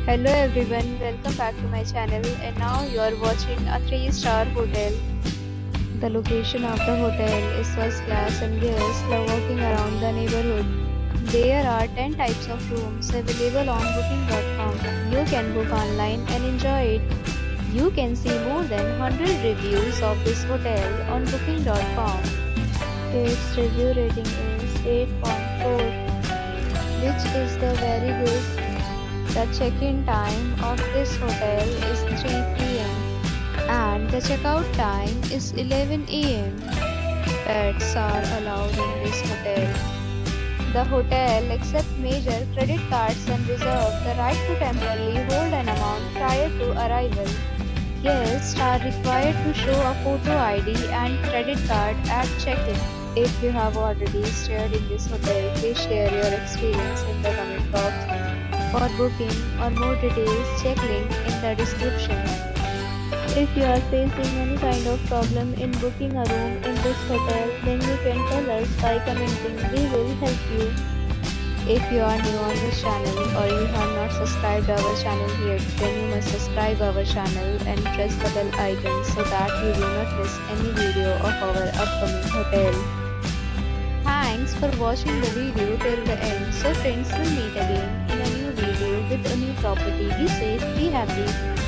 Hello everyone, welcome back to my channel and now you are watching a 3-star hotel. The location of the hotel is first class and guests love walking around the neighborhood. There are 10 types of rooms available on booking.com. You can book online and enjoy it. You can see more than 100 reviews of this hotel on booking.com. Its review rating is 8.4, which is the very good. The check-in time of this hotel is 3 p.m. and the checkout time is 11 a.m. Pets are allowed in this hotel. The hotel accepts major credit cards and reserves the right to temporarily hold an amount prior to arrival. Guests are required to show a photo ID and credit card at check-in. If you have already stayed in this hotel, please share your experience in the comment box. For booking or more details, check link in the description. If you are facing any kind of problem in booking a room in this hotel, then you can tell us by commenting. We will help you. If you are new on this channel or you have not subscribed our channel yet, then you must subscribe our channel and press the bell icon so that you will not miss any video of our upcoming hotel. Thanks for watching the video till the end. So friends, will meet again in a new video with a new property. Be safe, be happy.